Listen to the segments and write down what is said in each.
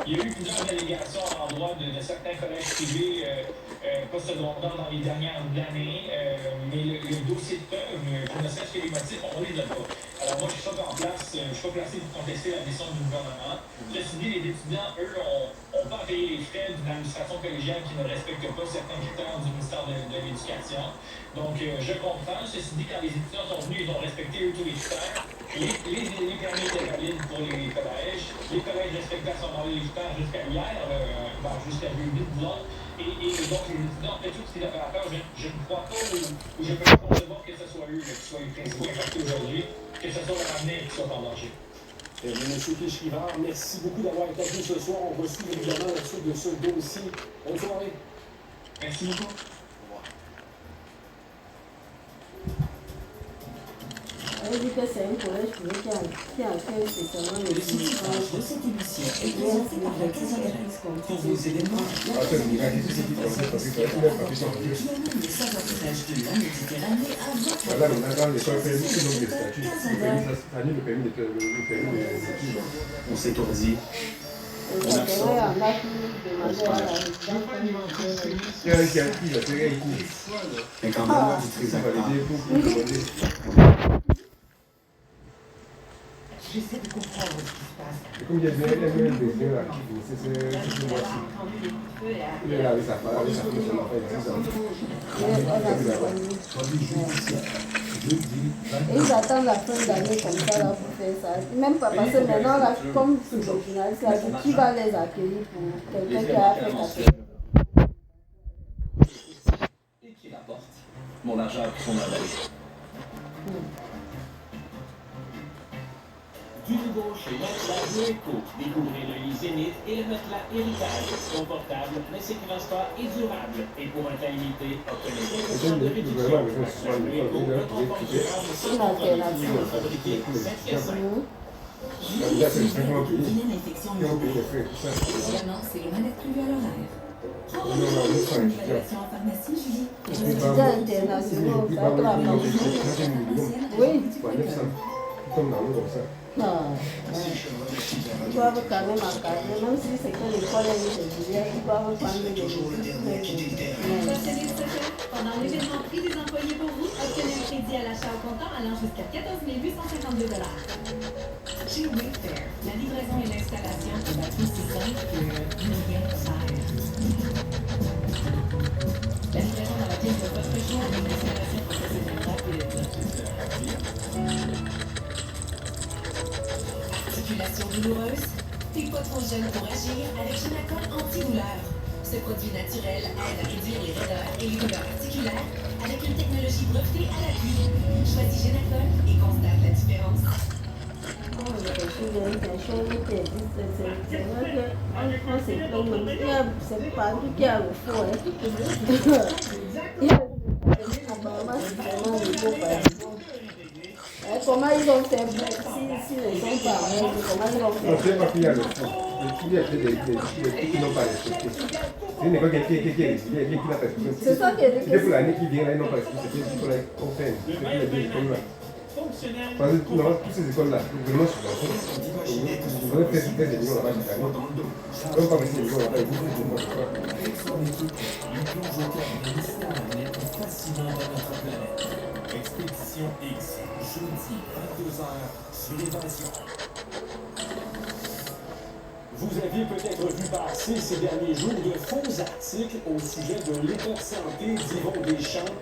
Il y a eu plusieurs allégations à l'endroit de certains collèges privés postsecondaires dans les dernières années, mais le dossier de preuve, ne serait-ce que les motifs, on ne les a pas. Alors moi, je ne suis pas en place, je ne suis pas placé pour contester la décision du gouvernement. Ceci dit, les étudiants, eux, ont pas payé les frais d'une administration collégiale qui ne respecte pas certains critères du ministère de l'Éducation. Donc, je comprends. Ceci dit, quand les étudiants sont venus, ils ont respecté eux tous les critères. Les permis étaient valides pour les collèges. Les collèges respectaient à ce moment-là les critères jusqu'à hier, jusqu'à jeudi, disons. Et donc, les étudiants ont fait tout ce qu'ils avaient à faire. Je ne crois pas ou je ne peux pas concevoir que ce soit eux qui soient les principaux impactés aujourd'hui, que ce soit leur avenir qui soit en danger. Monsieur Clich-Rivard, merci beaucoup d'avoir été avec nous ce soir. On va suivre évidemment la suite de ce dossier. Bonne soirée. Merci beaucoup. Elle dit que c'est un collège qui accueille spécialement les étudiants. De cette émission est présentée par la Maison d'Arrêt. Pour vos événements, la Maison d'Arrêt le savoir-vivage de la Méditerranée à votre voilà, on a les soins permis, donc les statuts. Le permis d'études. On s'étourdit. Il y en a qui demandaient à la résidence. Il y a un qui a pris la série ici. Mais quand même, du Ça va l'aider pour demander. J'essaie de comprendre ce qui se passe. Et comme il y a bien des liens là qui finissent, c'est moi aussi. Il est là avec sa femme, son enfant, il a 6 ans. Et ils attendent la fin d'année comme ça là, pour faire ça. Même pas parce que maintenant, là, comme c'est le journaliste, là, qui va les accueillir pour quelqu'un qui a fait ça. et qui rapporte. Mon argent a pris son envol. Du nouveau chez Matelas Dueco, découvrez le lit Zénith et le matelas Héritage, confortable, mais séquestratoire et durable. Et pour un temps limité, obtenez 20% de réduction. Matelas Dueco, le confort durable sans contrôle, fabriqué en 7 pièces. Vilaine infection Évidemment, c'est le manette prévu à l'horaire. Une évaluation en pharmacie, Julie. Étudiants internationaux, ça doit marcher. Oui. Comme dans l'eau comme ça. Non. Ils doivent quand même encadrer, même si c'est que l'école est régulière, ils doivent prendre des Pendant l'événement prix des employés pour vous, obtenez un crédit à l'achat au comptant allant jusqu'à 14 852 $. Chez Wayfair, la livraison et l'installation de batteries si simple que rien faire. La livraison dans la pièce de votre choix et l'installation professionnelle rapide. Articulation douloureuse? T'es pas trop jeune pour agir avec Génacol anti-douleur. Ce produit naturel aide à réduire les raideurs et les douleurs articulaires avec une technologie brevetée à l'appui. Choisis Génacol et constate la différence. Bon, il y a des choses qui existent, c'est vrai qu'en France, c'est plein de... C'est pas lui qui a le faux, hein. Apparemment, c'est vraiment le beau par comment ils vont faire si les gens parlent, comment ils vont faire? On sait pas qu'il y a le fond. Il y a des trucs qui n'ont pas respecté. C'est une école qui est qui n'a pas respecté. C'est ça qui est c'est pour l'année qui vient là, ils n'ont pas respecté. C'est pour qu'on fait. C'est pour les écoles là. Parce que non, toutes ces écoles là, vraiment, on va faire des millions là-bas chaque année. On va pas rester des millions là-bas, ils vont faire des millions là-bas. Avec son équipe, il plonge au cœur de l'histoire fascinante de notre planète. Expédition X, jeudi 22h sur Évasion. Vous aviez peut-être vu passer ces derniers jours de faux articles au sujet de l'état de santé d'Yvon Deschamps,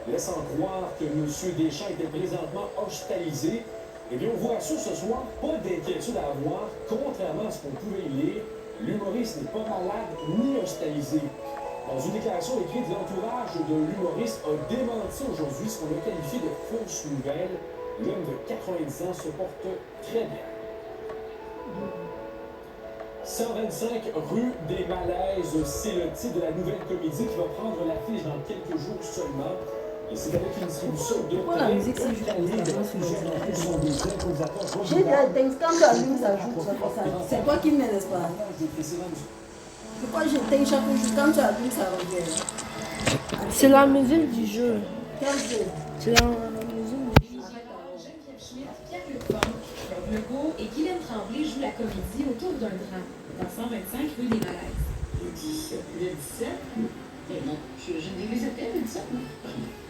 laissant croire que M. Deschamps était présentement hospitalisé. Eh bien, on vous rassure ce soir, pas d'inquiétude à avoir. Contrairement à ce qu'on pouvait y lire, l'humoriste n'est pas malade ni hospitalisé. Dans une déclaration écrite, l'entourage de l'humoriste a démenti aujourd'hui ce qu'on a qualifié de fausse nouvelle. L'homme de 90 ans se porte très bien. 125 rue des Malaises, c'est le titre de la nouvelle comédie qui va prendre l'affiche dans quelques jours seulement. Et c'est avec une distribution de... Pourquoi la musique c'est juste sont des improvisateurs. J'ai des quand tu allumes ça joue, c'est toi qui mets l'espoir. Pourquoi j'éteins chaque jour quand tu allumes ça revient? C'est la musique du jeu. Quel jeu? C'est la musique du jeu. Geneviève Schmidt, Pierre-Luc Funk, Claude Legault et Guylaine Tremblay joue la comédie Autour d'un drame, dans 125 rue des Malaises. Le 17? Mais non, je n'ai vu ça le 17, non?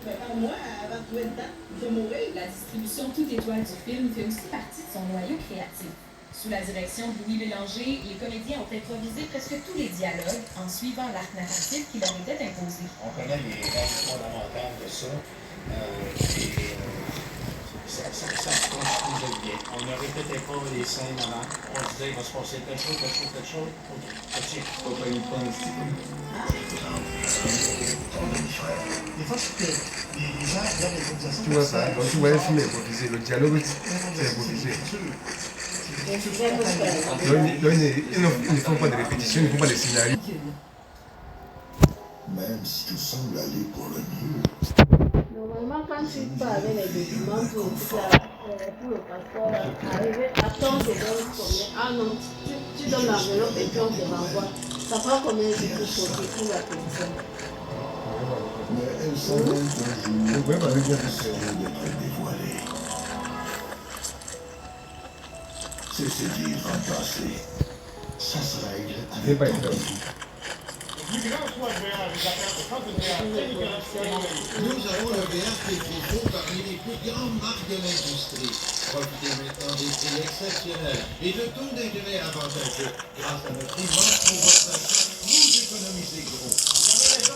Mais par moi, avant de trouver le temps de mourir. La distribution toute étoile du film fait aussi partie de son noyau créatif. Sous la direction de Louis Bélanger, les comédiens ont improvisé presque tous les dialogues en suivant l'arc narratif qui leur était imposé. On connaît les règles fondamentales de ça. Ça se construisait bien. On ne répétait pas les scènes avant. On disait, il va se passer telle chose. OK, ça Faut pas une prendre ici. Des fois, c'est que les gens regardent l'improvisation. Tu vois ça, quand tu vois un film improvisé, le dialogue, c'est improvisé. Là, ils ne font pas de répétition, ils ne font pas de scénarios. Même si tout semble aller pour le mieux. Normalement, quand tu pars avec les documents pour le passeport, arriver à temps, c'est donne combien? Ah non, tu donnes l'enveloppe et puis on te renvoie. Ça prend combien de temps pour la personne? Mais elle savait qu'un jour, elle serait d'être dévoilée. C'est se dire remplacé. Ça se règle C'est pas avec évident. Le plus grand soit VH, les affaires de France de VH, Nous avons le VH Petrifo parmi les plus grandes marques de l'industrie. Profitez maintenant des prix exceptionnels et de tout degré avantageux. Grâce à notre immense promotion, vous économisez gros. Vous avez raison,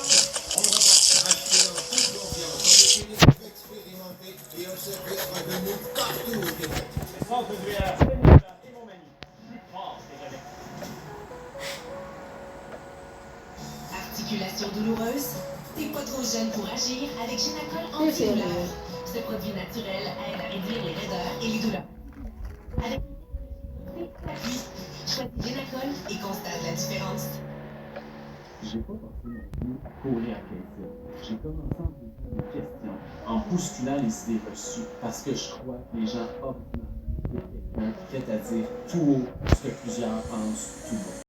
on le remarque. Achetez en toute confiance avec une équipe expérimentée et un service revenu partout au Québec. France de VH, et Montmagny. Plus fort que jamais. Articulation douloureuse? T'es pas trop jeune pour agir avec Génacol antidouleur. Ce produit naturel aide à réduire les raideurs et les douleurs. Avec l'appui, choisis Génacol et constate la différence. J'ai pas passé mon vie à courir après les films. J'ai commencé en posant des questions, en bousculant les idées reçues, parce que je crois que les gens ordinaires, c'est quelqu'un qui est prêt à dire tout haut ce que plusieurs pensent tout bas.